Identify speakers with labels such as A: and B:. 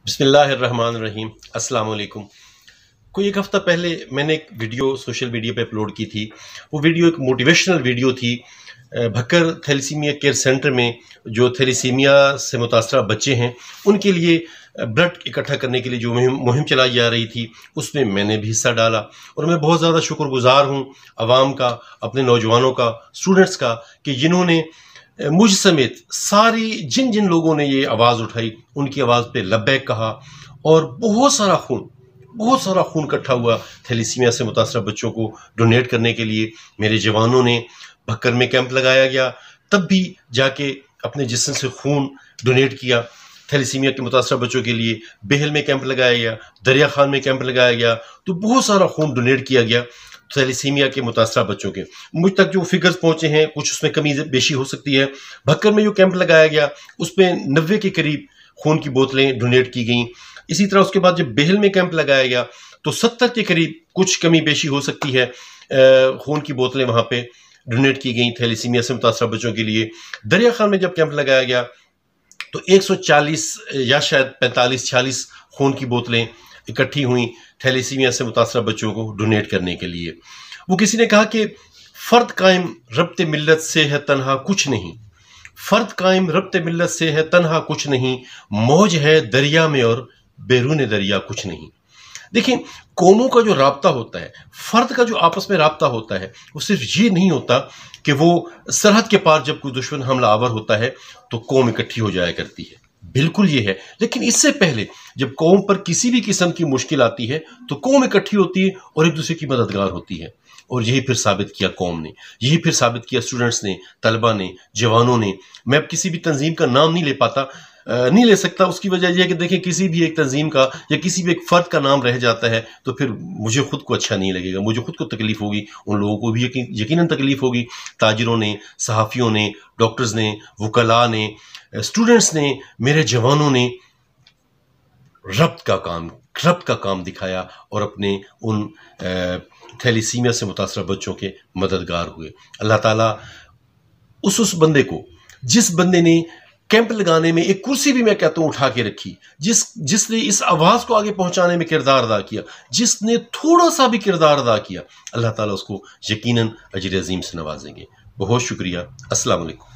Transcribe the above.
A: بسم اللہ الرحمن الرحیم۔ السلام علیکم۔ کوئی ایک ہفتہ پہلے میں نے ایک ویڈیو سوشل میڈیا پہ اپلوڈ کی تھی۔ وہ ویڈیو ایک موٹیویشنل ویڈیو تھی۔ بھکر تھیلیسیمیا کیئر سینٹر میں جو تھیلیسیمیا سے متاثرہ بچے ہیں ان کے لیے بلڈ اکٹھا کرنے کے لیے جو مہم چلائی جا رہی تھی اس میں میں نے بھی حصہ ڈالا، اور میں بہت زیادہ شکر گزار ہوں عوام کا، اپنے نوجوانوں کا، اسٹوڈنٹس کا، کہ جنہوں نے مجھ سمیت ساری جن لوگوں نے یہ آواز اٹھائی ان کی آواز پہ لبیک کہا، اور بہت سارا خون اکٹھا ہوا تھیلیسیمیا سے متاثرہ بچوں کو ڈونیٹ کرنے کے لیے۔ میرے جوانوں نے بھکر میں کیمپ لگایا گیا، تب بھی جا کے اپنے جسم سے خون ڈونیٹ کیا تھیلیسیمیا کے متاثرہ بچوں کے لیے۔ بہل میں کیمپ لگایا گیا، دریا خان میں کیمپ لگایا گیا، تو بہت سارا خون ڈونیٹ کیا گیا تھیلیسیمیا کے متاثرہ بچوں کے۔ مجھ تک جو فگرز پہنچے ہیں کچھ اس میں کمی بیشی ہو سکتی ہے۔ بھکر میں جو کیمپ لگایا گیا اس میں 90 کے قریب خون کی بوتلیں ڈونیٹ کی گئیں۔ اسی طرح اس کے بعد جب بہل میں کیمپ لگایا گیا تو 70 کے قریب کچھ کمی بیشی ہو سکتی ہے، خون کی بوتلیں وہاں پہ ڈونیٹ کی گئیں تھیلیسیمیا سے متاثرہ بچوں کے لیے۔ دریا خان میں جب کیمپ لگایا گیا تو 140 یا شاید 45-46 خون کی بوتلیں اکٹھی ہوئیں تھیلیسیمیا سے متاثرہ بچوں کو ڈونیٹ کرنے کے لیے۔ وہ کسی نے کہا کہ فرد قائم ربط ملت سے ہے تنہا کچھ نہیں، فرد قائم ربط ملت سے ہے تنہا کچھ نہیں، موج ہے دریا میں اور بیرون دریا کچھ نہیں۔ دیکھیں، قوموں کا جو رابطہ ہوتا ہے، فرد کا جو آپس میں رابطہ ہوتا ہے، وہ صرف یہ نہیں ہوتا کہ وہ سرحد کے پار جب کوئی دشمن حملہ آور ہوتا ہے تو قوم اکٹھی ہو جایا کرتی ہے، بالکل یہ ہے، لیکن اس سے پہلے جب قوم پر کسی بھی قسم کی مشکل آتی ہے تو قوم اکٹھی ہوتی ہے اور ایک دوسرے کی مددگار ہوتی ہے۔ اور یہی پھر ثابت کیا قوم نے، یہی پھر ثابت کیا اسٹوڈنٹس نے، طلبہ نے، جوانوں نے۔ میں اب کسی بھی تنظیم کا نام نہیں لے سکتا، اس کی وجہ یہ ہے کہ دیکھیں کسی بھی ایک تنظیم کا یا کسی بھی ایک فرد کا نام رہ جاتا ہے تو پھر مجھے خود کو اچھا نہیں لگے گا، مجھے خود کو تکلیف ہوگی، ان لوگوں کو بھی یقیناً تکلیف ہوگی، تاجروں نے، صحافیوں نے، ڈاکٹرز نے، وکلاء نے، اسٹوڈنٹس نے، میرے جوانوں نے ربط کا کام دکھایا اور اپنے ان تھیلیسیمیا سے متاثرہ بچوں کے مددگار ہوئے۔ اللہ تعالیٰ اس بندے کو، جس بندے نے کیمپ لگانے میں ایک کرسی بھی میں کہتا ہوں اٹھا کے رکھی، جس نے اس آواز کو آگے پہنچانے میں کردار ادا کیا، جس نے تھوڑا سا بھی کردار ادا کیا، اللہ تعالیٰ اس کو یقیناً اجر عظیم سے نوازیں گے۔ بہت شکریہ۔ السلام علیکم۔